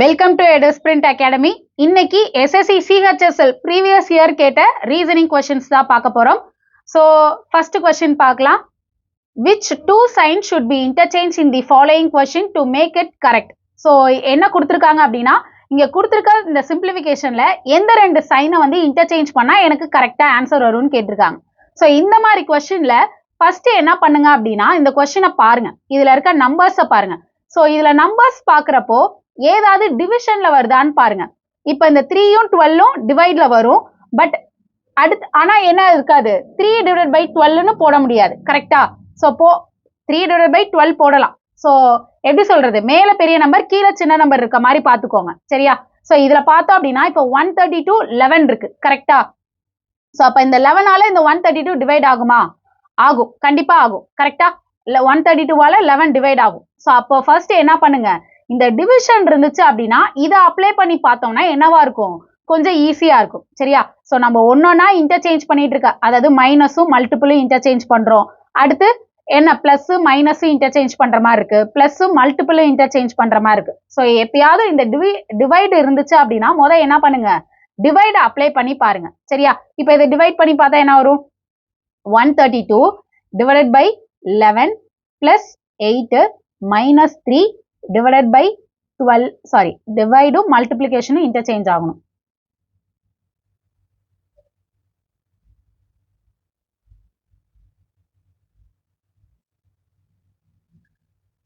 Welcome to EduSprint Academy. இன்னைக்கு SSC CHSL previous year கேட்ட reasoning questions தான் பார்க்க போறோம். ஸோ ஃபர்ஸ்ட் கொஸ்டின் பார்க்கலாம். Which two signs should be interchanged in the following question to make it correct? So என்ன கொடுத்துருக்காங்க அப்படின்னா, இங்க கொடுத்துருக்க இந்த சிம்பிளிஃபிகேஷன்ல எந்த ரெண்டு சைனை வந்து இன்டர்சேஞ்ச் பண்ணா எனக்கு கரெக்டா ஆன்சர் வரும்னு கேட்டிருக்காங்க. ஸோ இந்த மாதிரி கொஸ்டின்ல ஃபர்ஸ்ட் என்ன பண்ணுங்க அப்படின்னா, இந்த கொஸ்டினை பாருங்க, இதுல இருக்க நம்பர்ஸை பாருங்க. ஸோ இதுல நம்பர்ஸ் பாக்குறப்போ ஏதாவது டிவிஷன்ல வருதான்னு பாருங்க. இப்ப இந்த 3யும் 12ம் டிவைட்ல வரும். பட் அடுத்து ஆனா என்ன இருக்காது, 3/12ன்னு போட முடியாது. கரெக்டா? ஸோ 3/12 போடலாம். ஸோ எப்படி சொல்றது, மேல பெரிய நம்பர் கீழே சின்ன நம்பர் இருக்க மாதிரி பாத்துக்கோங்க. சரியா? ஸோ இதுல பார்த்தோம் அப்படின்னா இப்போ 132 11 இருக்கு. கரெக்டா? ஸோ அப்ப இந்த 11ஆல இந்த 132 டிவைட் ஆகுமா? ஆகும், கண்டிப்பா ஆகும். கரெக்டா? 132ஆல 11 டிவைட் ஆகும். ஸோ அப்போ ஃபர்ஸ்ட் என்ன பண்ணுங்க, இந்த டிவிஷன் இருந்துச்சு அப்படின்னா இதை அப்ளை பண்ணி பார்த்தோம்னா என்னவா இருக்கும், கொஞ்சம் ஈஸியா இருக்கும். சரியா? ஸோ நம்ம ஒன்னொன்னா இன்டர்சேஞ்ச் பண்ணிட்டு இருக்க, அதாவது மைனஸும் மல்டிபிளும் இன்டர்சேஞ்ச் பண்றோம். அடுத்து என்ன, பிளஸ் மைனஸும் இன்டர்சேஞ்ச் பண்ற மாதிரி இருக்கு, பிளஸும் மல்டிபிளும் இன்டர்சேஞ்ச் பண்ற மாதிரி இருக்கு. ஸோ எப்பயாவது இந்த டிவைடு இருந்துச்சு அப்படின்னா முதல்ல என்ன பண்ணுங்க, டிவைட் அப்ளை பண்ணி பாருங்க. சரியா? இப்போ இதை டிவைட் பண்ணி பார்த்தா என்ன வரும், 132 divided by 11 plus 8 minus 3 divided by 12, sorry, divide multiplication interchange ஆகணும்.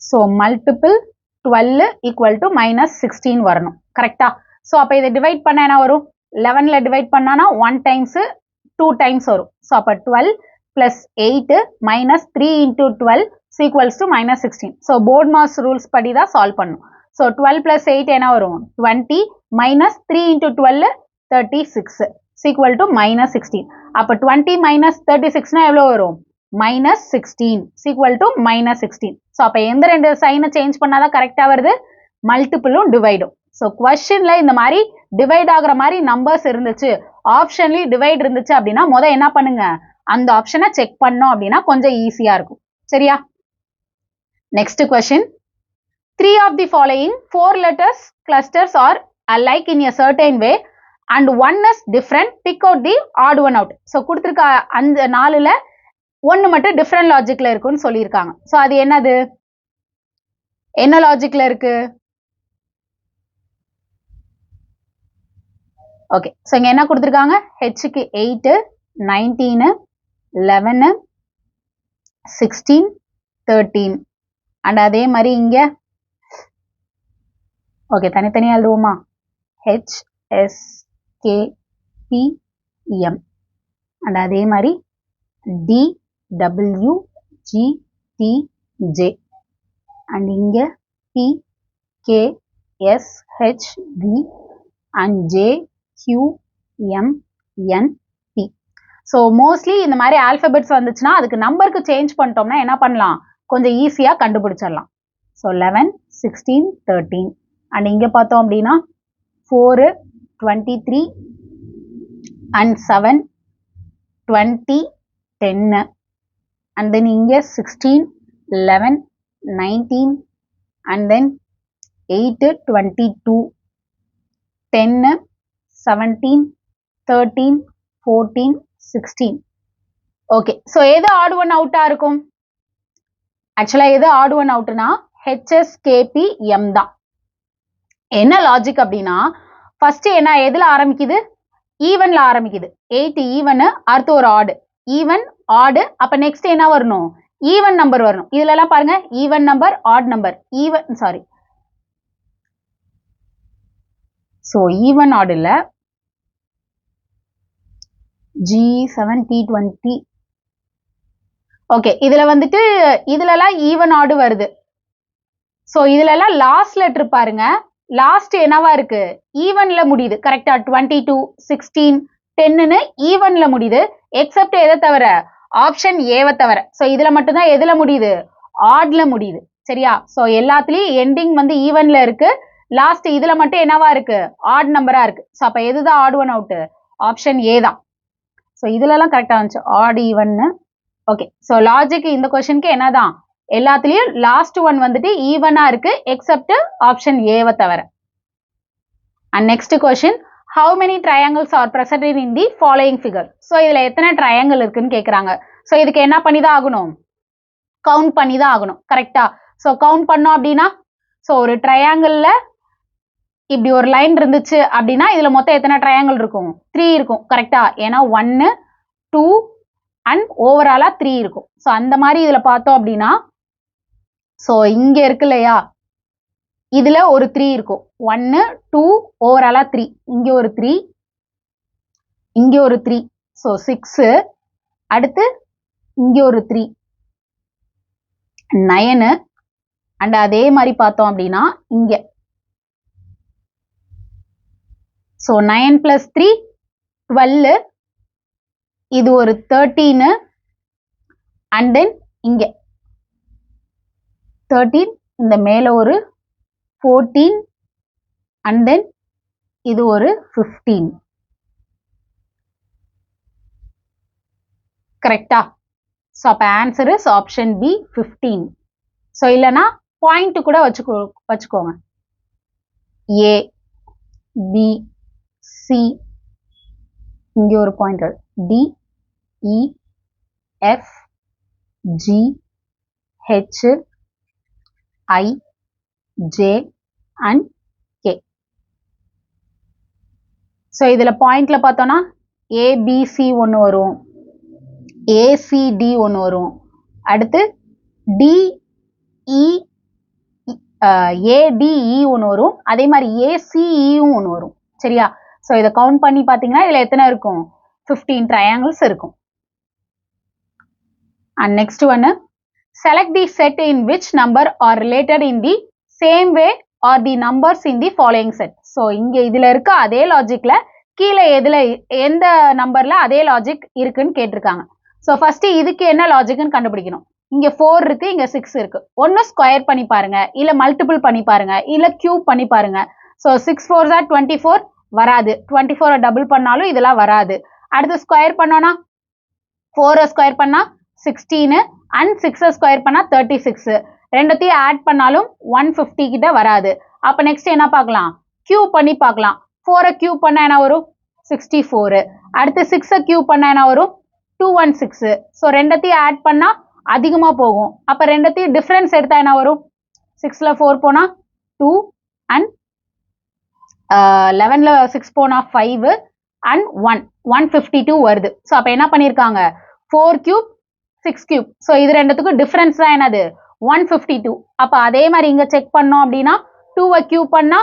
So multiple 12 equal to minus 16 வரணும். கரெக்டா? So அப்ப இதை டிவைட் பண்ண என்ன வரும், 11ல டிவைட் பண்ணானா 1 times 2 times வரும். So அப்ப 12 plus 8 minus 3 into 12 equals to minus 16. So board mass rules படி தான் சால்வ் பண்ணும். So 12 plus 8 என்ன வரும், 20 minus 3 into 12 36 equal to minus 16. அப்ப 20 minus 36 னா எவ்வளவு வரும், minus 16 equal to minus 16. So அப்ப எந்த ரெண்டு சைனை சேஞ்ச் பண்ணாதான் கரெக்டா வருது, மல்டிபிளும் டிவைடும். ஸோ கொஸ்டின்ல இந்த மாதிரி டிவைட் ஆகுற மாதிரி நம்பர்ஸ் இருந்துச்சு, ஆப்ஷன்லயும் டிவைட் இருந்துச்சு அப்படின்னா முதல் என்ன பண்ணுங்க, அந்த ஆப்ஷனை செக் பண்ணோம் அப்படின்னா கொஞ்சம் ஈஸியா இருக்கும். சரியா? Next question. 3 of the following 4 letters clusters are alike in a certain way and one is different. Pick out the odd one out. So கொடுத்துருக்க அந்த 4ல ஒன்று மட்டும் டிஃப்ரெண்ட் லாஜிக்ல இருக்குன்னு சொல்லியிருக்காங்க. ஸோ அது என்னது, என்ன லாஜிக்ல இருக்கு? ஓகே, ஸோ இங்க என்ன கொடுத்துருக்காங்க, ஹெச்சுக்கு 8 19 11 16 13 அண்ட் அதே மாதிரி இங்க ஓகே தனித்தனியா எழுதுவோமா, H S K P M and அதே மாதிரி D W G D J and இங்க P K S H V and J Q M N P. So mostly இந்த மாதிரி ஆல்பபெட்ஸ் வந்துச்சுன்னா அதுக்கு நம்பருக்கு சேஞ்ச் பண்ணிட்டோம்னா என்ன பண்ணலாம், கொஞ்சம் ஈஸியா கண்டுபிடிச்சிடலாம். ஸோ 11 16 13 அண்ட் இங்க பார்த்தோம் அப்படின்னா 4 23 அண்ட் 7 20 10 அண்ட் தென் இங்க 16 11 19 அண்ட் தென் 8 22 10 17 13 14 16. ஓகே, ஸோ எது ஆட் ஒன் அவுட்டா இருக்கும், ஆக்சுவலா எது ஆட் ஒன் அவுட்னா HSKPM தான். என்ன லாஜிக் அப்படின்னா, ஃபர்ஸ்ட் என்ன எதுல ஆரம்பிக்குது, ஈவன்ல ஆரம்பிக்குது. 8 ஈவன், அடுத்து ஒரு ஆடு, ஈவன் ஆடு, அப்ப நெக்ஸ்ட் என்ன வரணும், ஈவன் நம்பர் வரணும். இதுல எல்லாம் பாருங்க, even number odd number, even sorry, so even odd இல்ல, G7 T20. ஓகே, இதுல வந்துட்டு இதுல எல்லாம் ஈவன் ஆடு வருது. ஸோ இதுல எல்லாம் லாஸ்ட் லெட்டர் பாருங்க, லாஸ்ட் என்னவா இருக்கு, ஈவன்ல முடியுது. கரெக்டா? 22 16 10ன்னு ஈவன்ல முடியுது, எக்ஸப்ட் எதை தவிர, ஆப்ஷன் ஏவை தவிர. ஸோ இதுல மட்டும்தான் எதுல முடியுது, ஆட்ல முடியுது. சரியா? ஸோ எல்லாத்துலயும் எண்டிங் வந்து ஈவன்ல இருக்கு, லாஸ்ட் இதுல மட்டும் என்னவா இருக்கு, ஆட் நம்பரா இருக்கு. ஸோ அப்ப எதுதான் odd one out, option A தான். ஸோ இதுல எல்லாம் கரெக்டா வந்துச்சு, ஆட் ஈவன்னு. ஓகே, ஸோ லாஜிக் இந்த கொஸ்டினுக்கு என்னதான், எல்லாத்துலயும் லாஸ்ட் ஒன் வந்துட்டு ஈவனா இருக்கு எக்ஸப்ட் ஆப்ஷன் ஏவை தவிர. And next question how many triangles R presented in the following figure. So இதில் எத்தனை ட்ரையாங்கிள் இருக்குன்னு கேட்குறாங்க. ஸோ இதுக்கு என்ன பண்ணி தான் ஆகணும், கவுண்ட் பண்ணி தான் ஆகணும். கரெக்டா? ஸோ கவுண்ட் பண்ணோம் அப்படின்னா, ஸோ ஒரு ட்ரையாங்கிளில் இப்படி ஒரு லைன் இருந்துச்சு அப்படின்னா இதில் மொத்தம் எத்தனை ட்ரையாங்கிள் இருக்கும், 3 இருக்கும். கரெக்டா? ஏன்னா 1 2 அண்ட் ஓவராலாக 3 இருக்கும். ஸோ அந்த மாதிரி இதில் பார்த்தோம் அப்படின்னா, ஸோ இங்கே இருக்கு இல்லையா, இதில் ஒரு 3 இருக்கும். 1 2 ஓவராலாக 3, இங்கே ஒரு 3, இங்கே ஒரு 3, ஸோ 6. அடுத்து இங்கே ஒரு 3 9 அண்ட் அதே மாதிரி பார்த்தோம் அப்படின்னா இங்கே ஸோ 9 + 3 12, இது ஒரு 13 அண்ட் தென் இங்கே 13, இந்த மேலே ஒரு 14 அண்ட் தென் இது ஒரு 15. கரெக்டா? ஸோ அப்போ answer is option B 15. So இல்லைன்னா பாயிண்ட் கூட வச்சுக்கோங்க. ஏ பி சி, இங்கே ஒரு pointer, D E F G H I J and K. So இதில் பாயிண்ட்ல பார்த்தோன்னா ஏபிசி ஒன்று வரும், ஏசிடி ஒன்று வரும், அடுத்து டிஇ ஏடிஇ ஒன்று வரும், அதே மாதிரி ஏசிஇயும் ஒன்று வரும். சரியா? ஸோ இதை கவுண்ட் பண்ணி பார்த்தீங்கன்னா இதில் எத்தனை இருக்கும், 15 ட்ரையாங்கிள்ஸ் இருக்கும். அண்ட் நெக்ஸ்ட் ஒன்று, select the set in which number are related in the same way are the numbers in the following set. So இங்கே இதில் இருக்க அதே லாஜிக்ல கீழே எந்த நம்பர்ல அதே லாஜிக் இருக்குன்னு கேட்டிருக்காங்க. ஸோ ஃபர்ஸ்ட் இதுக்கு என்ன லாஜிக்னு கண்டுபிடிக்கணும். இங்க 4 இருக்கு, இங்க 6 இருக்கு. ஒன்னு ஸ்கொயர் பண்ணி பாருங்க, இல்ல மல்டிபிள் பண்ணி பாருங்க, இல்ல கியூப் பண்ணி பாருங்க. ஸோ 6 4s are 24 வராது, 24 டபுள் பண்ணாலும் இதெல்லாம் வராது. அடுத்து ஸ்கொயர் பண்ணோம்னா 4 ஸ்கொயர் பண்ணா 16 அண்ட் 6 ஸ்கொயர் பண்ணா 36. ரெண்டத்தையும் ஆட் பண்ணாலும் 150 கிட்ட வராது. அப்ப நெக்ஸ்ட் என்ன பார்க்கலாம், கியூப் பண்ணி பார்க்கலாம். 4 கியூப் பண்ணா என்ன வரும், 64. அடுத்து 6 கியூப் பண்ணா என்ன வரும், 216. ஸோ ரெண்டத்தையும் ஆட் பண்ணா அதிகமா போகும். அப்ப ரெண்டத்தையும் டிஃபரன்ஸ் எடுத்தா என்ன வரும், 6ல 4 போனா 2 அண்ட் 11ல 6 போனா 5 அண்ட் 152 வருது. ஸோ அப்ப என்ன பண்ணிருக்காங்க, 4 கியூப் 6 கியூப். ஸோ இது ரெண்டுத்துக்கும் டிஃபரன்ஸ் தான் என்னது, 152. அப்ப அதே மாதிரி இங்க செக் பண்ணோம் அப்படின்னா 2 கியூப் பண்ணா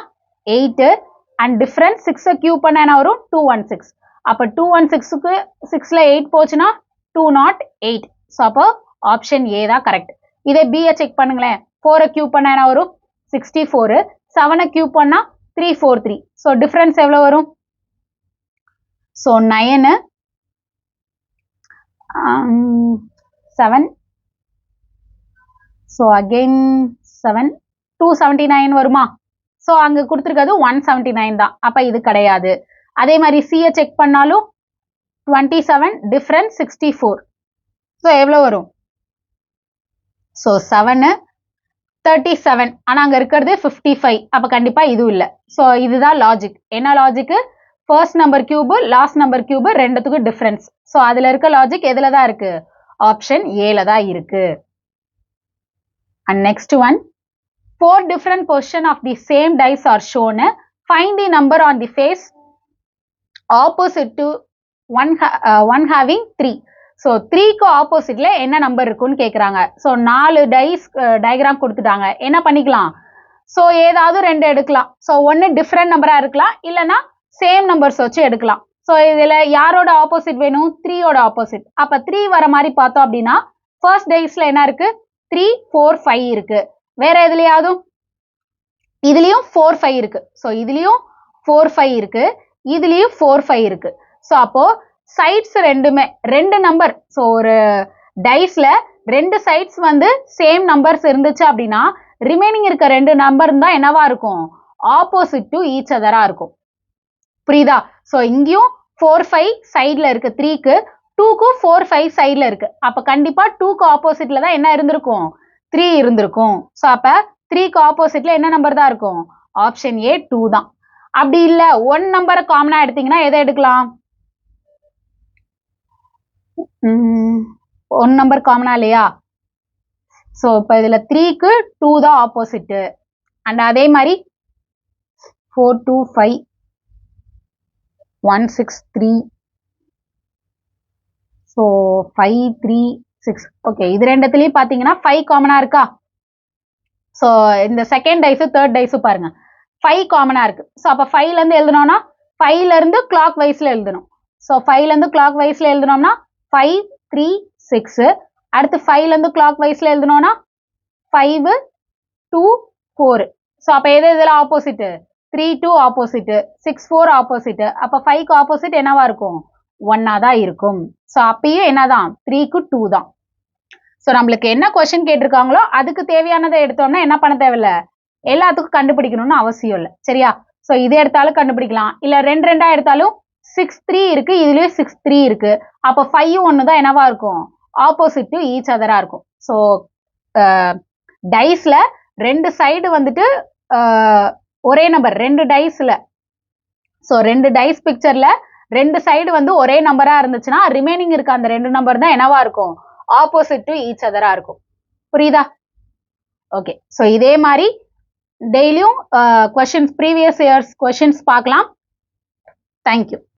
8 அண்ட் டிஃபரன்ஸ் 6 கியூப் பண்ணா என்ன வரும், 216. அப்ப 216க்கு 6ல 8 போச்சுன்னா 208. ஸோ அப்போ ஆப்ஷன் ஏ தான் கரெக்ட். இதே பி செக் பண்ணுங்களேன். 4 கியூப் பண்ணா என்ன வரும், 64. 7 கியூப் பண்ணா 343. ஸோ டிஃபரன்ஸ் எவ்வளவு வரும், ஸோ 9 7. ஸோ அகெயின் 7 279 வருமா. ஸோ அங்க கொடுத்துருக்கிறது 179 தான். அப்ப இது கிடையாது. அதே மாதிரி சியை செக் பண்ணாலும் 27 டிஃபரன்ஸ் 64. ஸோ எவ்வளோ வரும், ஸோ 7 37. ஆனால் அங்கே இருக்கிறது 55. அப்போ கண்டிப்பாக இதுவும் இல்லை. ஸோ இதுதான் லாஜிக். என்ன logic, first number cube last number cube ரெண்டுத்துக்கும் டிஃபரன்ஸ். ஸோ அதில் இருக்க லாஜிக் எதில் தான் இருக்கு, ஆப்ஷன் ஏல தான் இருக்கு. And next one, 4 different position of the same dice are shown. Find the number on the face opposite to one having 3. So 3க்கு ஆப்போசிட்ல என்ன நம்பர் இருக்குன்னு கேட்குறாங்க. ஸோ 4 டைஸ் டயக்ராம் கொடுத்துட்டாங்க. என்ன பண்ணிக்கலாம், ஸோ ஏதாவது 2 எடுக்கலாம். ஸோ ஒன்று டிஃப்ரெண்ட் நம்பராக இருக்கலாம், இல்லைன்னா சேம் நம்பர்ஸ் வச்சு எடுக்கலாம். ஸோ இதில் யாரோட ஆப்போசிட் வேணும், 3யோட ஆப்போசிட். அப்போ 3 வர மாதிரி பார்த்தோம் அப்படின்னா ஃபர்ஸ்ட் டைஸ்ல என்ன இருக்கு, 3 4 5 இருக்கு. வேற எதுலையாவது இதுலயும் 4 5 இருக்கு. ஸோ இதுலயும் 4 5 இருக்கு, இதுலயும் 4 5 இருக்கு. ஸோ அப்போ சைட்ஸ் ரெண்டுமே 2 நம்பர். ஸோ ஒரு டைஸ்ல 2 சைட்ஸ் வந்து சேம் நம்பர்ஸ் இருந்துச்சு அப்படின்னா ரிமைனிங் இருக்க 2 நம்பர் தான் என்னவா இருக்கும், ஆப்போசிட் டு ஈச் அதரா இருக்கும். புரியுதா? ஸோ இங்கேயும் 4 5 சைட்ல இருக்கு 3க்கு, 2க்கும் 4 5 சைட்ல இருக்கு. அப்ப கண்டிப்பா 2க்கு ஆப்போசிட்ல தான் என்ன இருந்திருக்கும், 3 இருந்திருக்கும். ஸோ அப்ப 3க்கு ஆப்போசிட்ல என்ன நம்பர் தான் இருக்கும், ஆப்ஷன் ஏ 2 தான். அப்படி இல்ல 1 நம்பரை காமனா எடுத்தீங்கன்னா எதை எடுக்கலாம்? 1 நம்பர் காமனா இல்லையா? ஸோ இப்போ இதுல 3க்கு 2 தான் ஆப்போசிட். அண்ட் அதே மாதிரி 4 2 5 1 6 3. ஸோ 5 3 6. ஓகே, இது ரெண்டுத்துலயும் பாத்தீங்கன்னா 5 காமனா இருக்கா? ஸோ இந்த செகண்ட் டைஸ் தேர்ட் டைஸ் பாருங்க 5 காமனா இருக்கு. ஸோ அப்போ 5ல இருந்து எழுதணும்னா 5ல இருந்து கிளாக் வைஸ்ல எழுதணும். ஸோ 5ல இருந்து கிளாக் வைஸ்ல எழுதணும்னா 5 3 6. அடுத்து 5ல இருந்து கிளாக் வைஸ்ல எழுதணும்னா 5 2 4. ஸோ அப்போ எது இதில் ஆப்போசிட்? 3 2 opposite, 6 4 opposite. அப்போ 5க்கு ஆப்போசிட் என்னவா இருக்கும்? 1ஆ தான் இருக்கும். ஸோ அப்பயும் என்னதான்? 3க்கு 2 தான். ஸோ நம்மளுக்கு என்ன கொஸ்டின் கேட்டிருக்காங்களோ அதுக்கு தேவையானதை எடுத்தோம்னா என்ன பண்ண தேவையில்ல, எல்லாத்துக்கும் கண்டுபிடிக்கணும்னு அவசியம் இல்லை. சரியா? ஸோ இது எடுத்தாலும் கண்டுபிடிக்கலாம், இல்ல 2 2 எடுத்தாலும் 6 3 இருக்கு, இதுலயும் 6 3 இருக்கு. அப்போ 5 1 தான் என்னவா இருக்கும்? ஆப்போசிட் டு ஈச் அதரா இருக்கும். ஸோ டைஸ்ல 2 சைடு வந்துட்டு ஒரே நம்பர், 2 டைஸ்ல. ஸோ 2 டைஸ் பிக்சர்ல 2 சைடு வந்து ஒரே நம்பரா இருந்துச்சுன்னா ரிமைனிங் இருக்க அந்த 2 நம்பர் தான் என்னவா இருக்கும்? ஆப்போசிட் டு ஈச் அதரா இருக்கும். புரியுதா? ஓகே, ஸோ இதே மாதிரி டெய்லியும் கொஸ்டின்ஸ், ப்ரீவியஸ் இயர்ஸ் கொஸ்டின்ஸ் பார்க்கலாம். தேங்க்யூ.